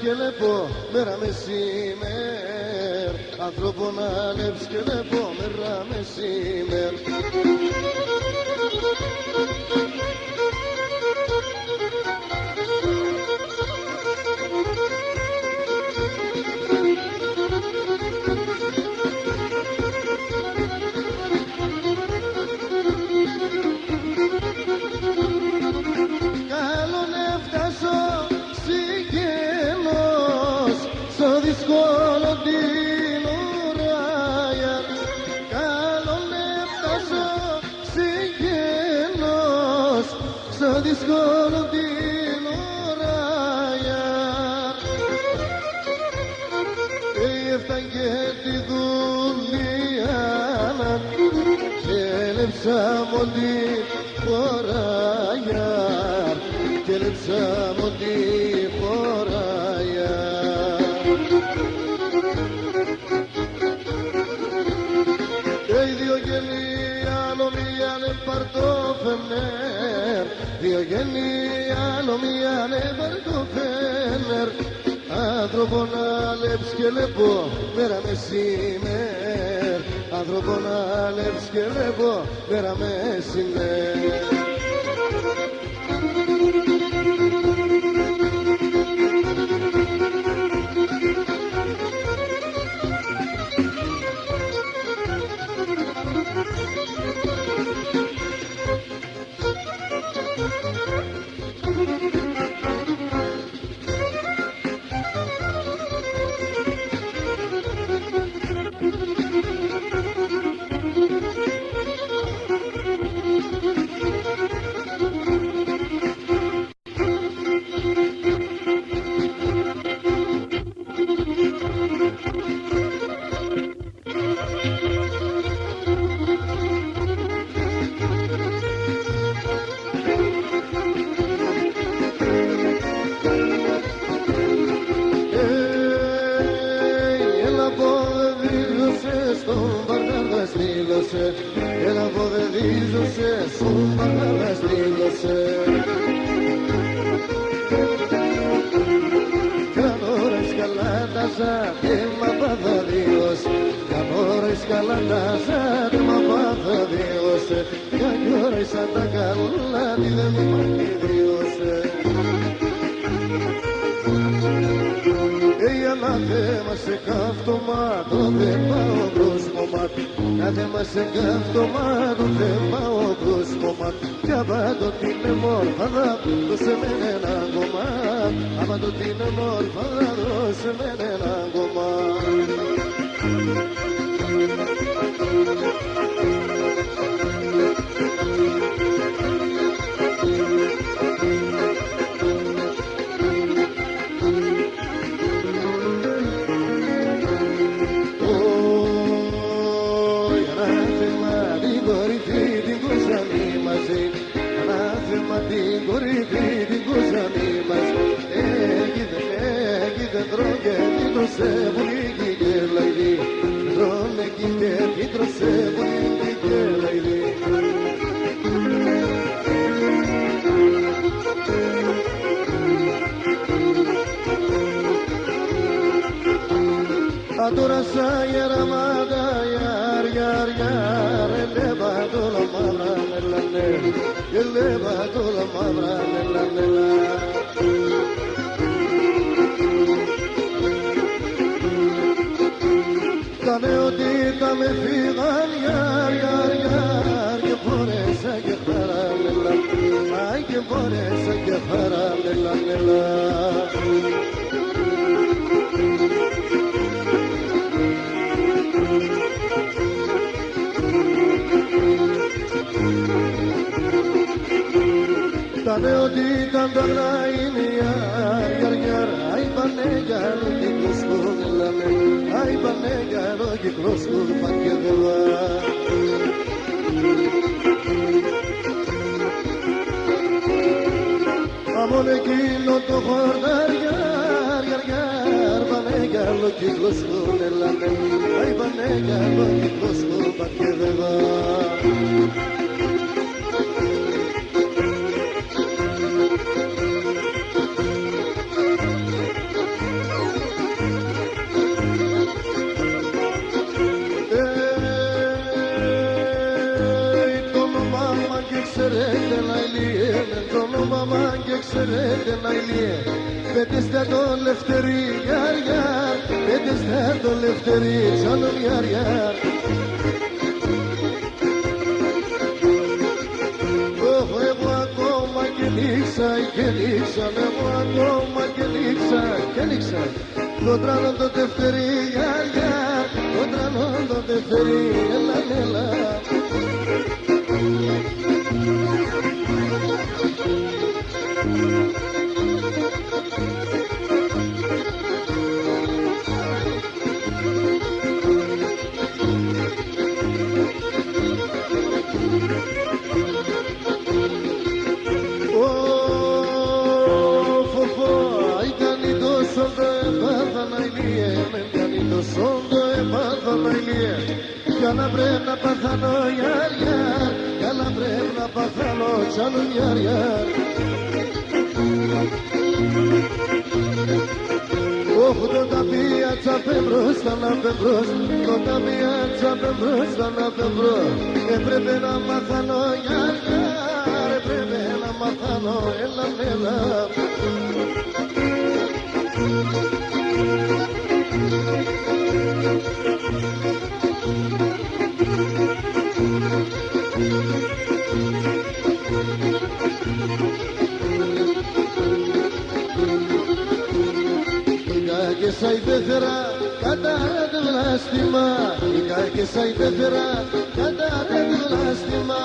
και λεπώ μέρα μεσήμερ. Άνθρωπο να λέψει και λεπώ μέρα μεσήμερ. Δύσκολο την ουράγια έφταγε τη δουλειά και λέψα μόντι φοράγια και λέψα μόντι φοράγια. Διογένεια νομία νεύαρ το φένερ. Άνθρωπο να λέψει και λεπώ μέρα μεσήμερ. Άνθρωπο να λέψει και λεπώ μέρα μεσήμερ. Ένα βοδεδίζωσε, στον μπαρδάρδα στήλωσε. Κανόρες καλάταζα και μ' απαθαδίως. Κανόρες καλάταζα και μ' απαθαδίως. Κανόρες σαν τα καλά τι δεν μ' απαθαδίωσε. Ανάθεμα σε καύτωμα το δεν πάω προς κομμάτι. Ανάθεμα σε καύτωμα το δεν πάω προς κομμάτι. Κι άμα το είναι μόρφα θα δώσε με ένα κομμάτι. Άμα το είναι μόρφα θα δώσε με ένα κομμάτι. Την κορυφή την κοζανή μας Έγιδε τρώγε φύτρωσε βουλίκι και λαϊδί. Τρώνε κι και φύτρωσε βουλίκι και λαϊδί. Τώρα σαν γεραμάτα γιάρ γιάρ γιάρ ελέβα το λαμάβρα μελανέ. Ελέβα το λαμάβρα μελανέλα. Τα νεοτήτα με φύγαν γιάρ γιάρ γιάρ και φορέσα και χαράμελα. Αι και φορέσα και χαράμελα. Τα νεοτήτα τα γραϊνία γιάρ γιάρ. Αι πανέγιαρο κύκλος κομμελάμε. Αι πανέγιαρο κύκλος κομμακεδεύα. Αμόν εκείνο το χορτάρ γιάρ γιάρ γιάρ. Πανέγιαρο κύκλος κομμελάμε. Αι πανέγιαρο κύκλος κομμακεδεύα. πέντε να ηλίε, πέντε στα το λευτερή γιαριά, πέντε στα το λευτερή τσάνον γιαριά. Εγώ ακόμα και νίξα, εγώ ακόμα και νίξα, το τρανό το τευτερή γιαριά, το τρανό το τευτερή, έλα. Για να πρέπει να παθάνω γιαριά, για να πρέπει να παθάνω τσάνου γιαριά. Όχι το ταπία τσάπε μπροστά να πεμπρός, το ταπία τσάπε μπροστά να πεμπρός. Έπρεπε να μαθάνω γιαριά, έπρεπε να μαθάνω, έλα. Και σαν υπέφερα κατά το βλάστημα, και σαν υπέφερα κατά το βλάστημα.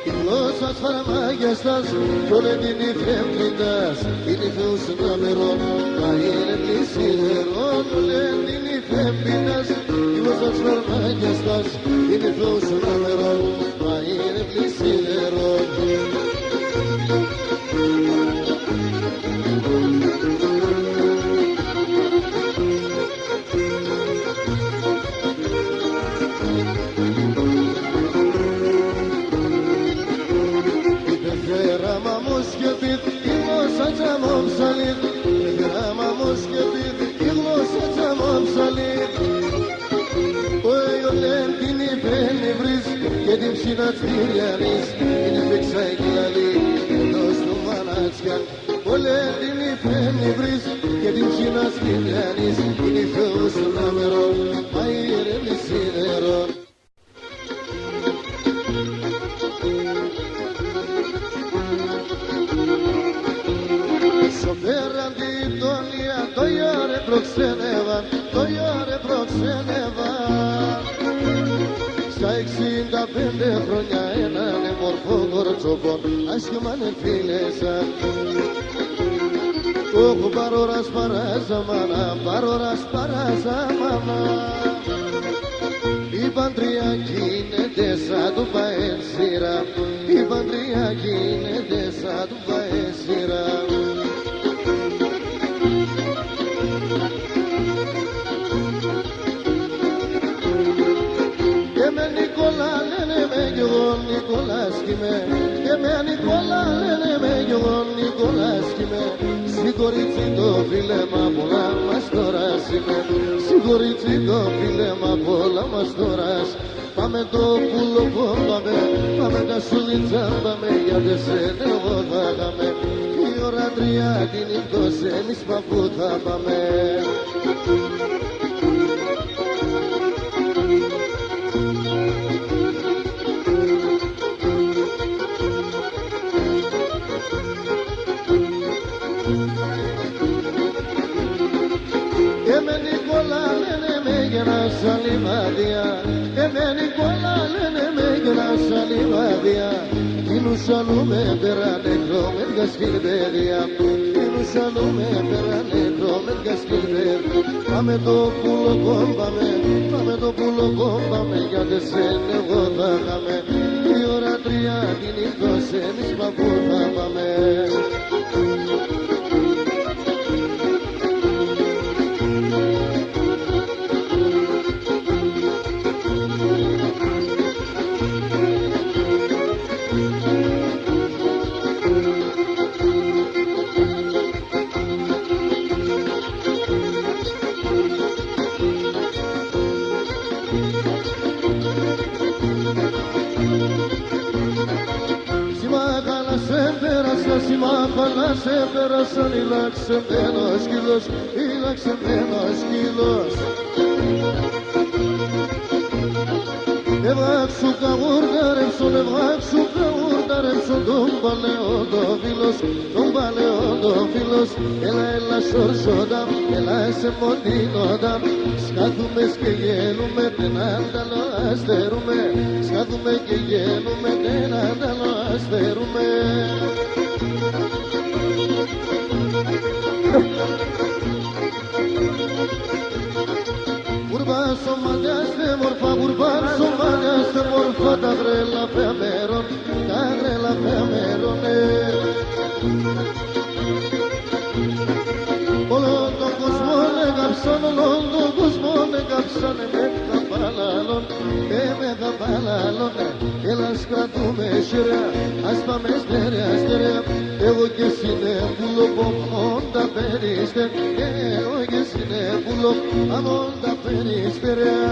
Η γλώσσα φαρμάγιαστας κι όλη την υφέμνητας, την υφαίους να μερών, μα είναι πλησίδερον, όλη την υφέμνητας. Η γλώσσα φαρμάγιαστας, την υφαίους να μερών, μα είναι πλησίδερον. Και την ψήνα της Τυριανής είναι φεξά η κλαλή εντός του Μανάτσιαν. Όλε την υφαίνει βρεις και την ψήνα της Τυριανής είναι θεός του νάμερον, μα ήρεμη σίδερον. Σοφέραν την τόνια, το γιάρε προξενεύαν, το γιάρε προξενεύαν. Στα 65 χρόνια έναν μορφό κορτσοπόν άσχημα φίλεσαν. Όχι παρόρας παράζαμανα, παρόρας παράζαμανα. Η παντριακή είναι τέσσα του παένσιρα, η παντριακή είναι τέσσα του παένσιρα. Και με Νικόλα λένε με εγώ Νικολάσκι με. Συγχωρήτσι το φίλεμα πολλά μας τωράς είμαι. Συγχωρήτσι το φίλεμα πολλά μας τωράς. Πάμε το πουλοπό πάμε τα σουλίτσα πάμε. Γιατί σένα εγώ θα είχαμε. Η ώρα 3 την νύχτος εμείς παππού θα πάμε. με Νικόλα λένε με γράσα λιβάδια. Κινούσανουμε πέρα νεκρό με γκασκυλβέρια. Κινούσανουμε πέρα νεκρό με γκασκυλβέρια. Πάμε το πουλο κόμπαμε, πάμε το πουλο κόμπαμε. Γιατί σένα εγώ θα είχαμε. Η ώρα 3 την νύχτος εμείς παππού θα πάμε. μάχαλα σε πέρασαν οι λαξεμένος σκύλος, οι λαξεμένος σκύλος. Εβάξου καγούρδαρεψον, εβάξου καγούρδαρεψον τον παλαιόντοφιλος, τον παλαιόντοφιλος. Έλα, έλα σορσόντα, έλα σε μοντίνοντα, σκάθουμε και γέλουμε, δεν ανταλό αστερούμε, σκάθουμε και γέλουμε, δεν ανταλό αστερούμε. Μπουρμπάσο μαλλιάστε μορφά, μπουρμπάσο μαλλιάστε μορφά, τα γρέλα φεαμέρων, τα γρέλα φεαμέρων. Όλον τον κόσμο έγαψαν, όλον τον κόσμο έγαψαν, με χαπαλάλων, με χαπαλάλων. Έλα σκρατούμε σειρά, ας πάμε στερεά, στερεά. Εγώ και συνέπουλο πομόν τα περίστε, εγώ και συνέπουλο αμόν τα περίστερεά.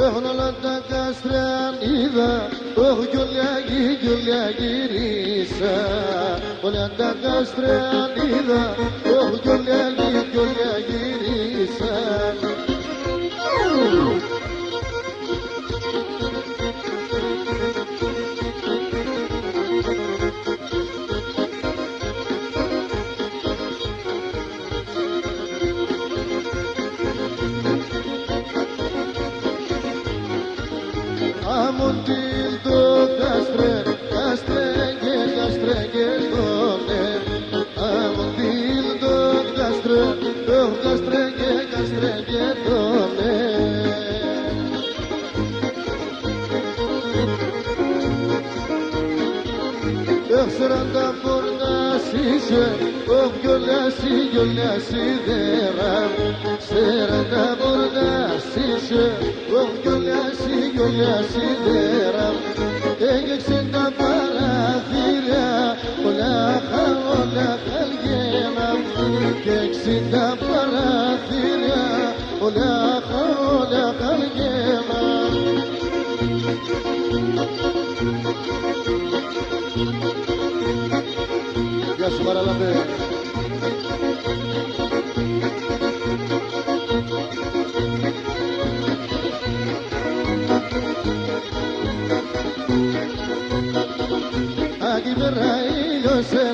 Έχουν όλα τα κάστρα είδα, όχι γιολιά γυρίσα. Όλα τα κάστρα είδα, όχι γιολιά γυρίσα. Αμοντήλτο κάστρε, κάστρε και τόνε. Αμοντήλτο κάστρε, κάστρε και τόνε. Έχσεραν τα πορτάσισε, γιολιά σιδέρα. Σέραν τα πορτάσισε, γιολιά σιδέρα. Έγεξε τα παραθύρια, όλα χαλγένα. Και έξι τα παραθύρια, όλα χαλγένα. Γεια σου Παραλαμπέ.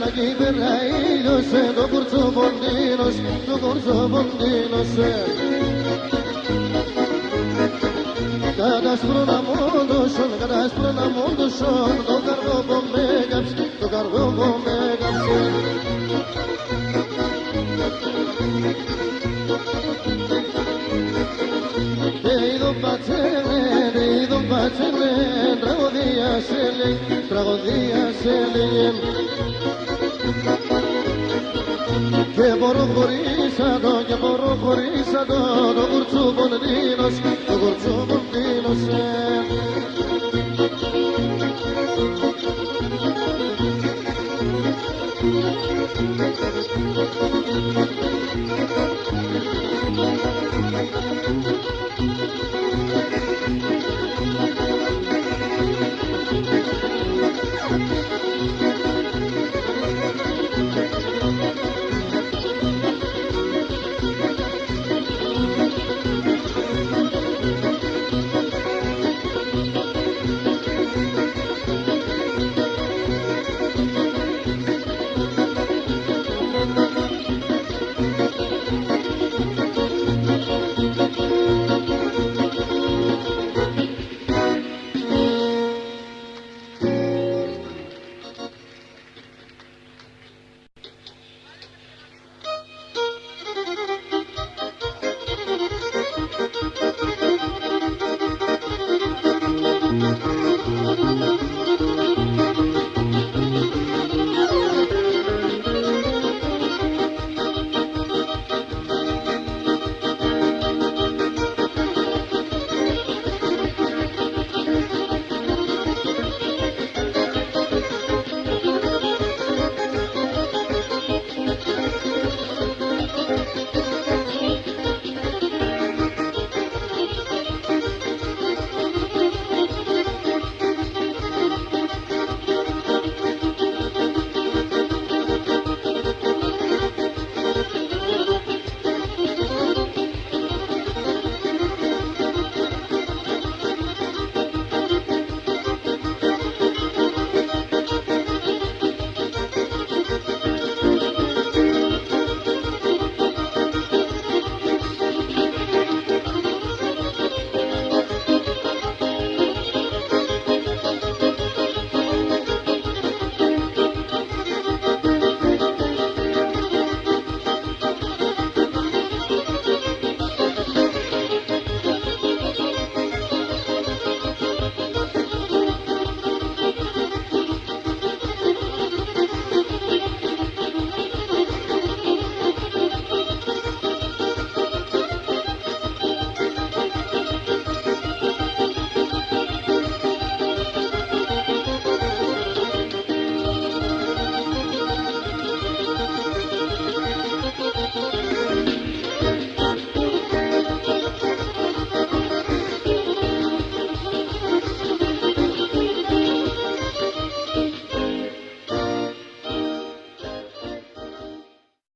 Aquí verrà ήλιος, το κουρτσό ποντίνος, το κουρτσό ποντίνος. Κατάσπρωνα μόντοσον, το καρδό πομέγαψε, το καρδό πομέγαψε. Είδον πατσέλε, τραγωδία σε λέει. Και μπορώ χωρίσα το κουρτσού ποντίνος, το κουρτσού ποντίνος.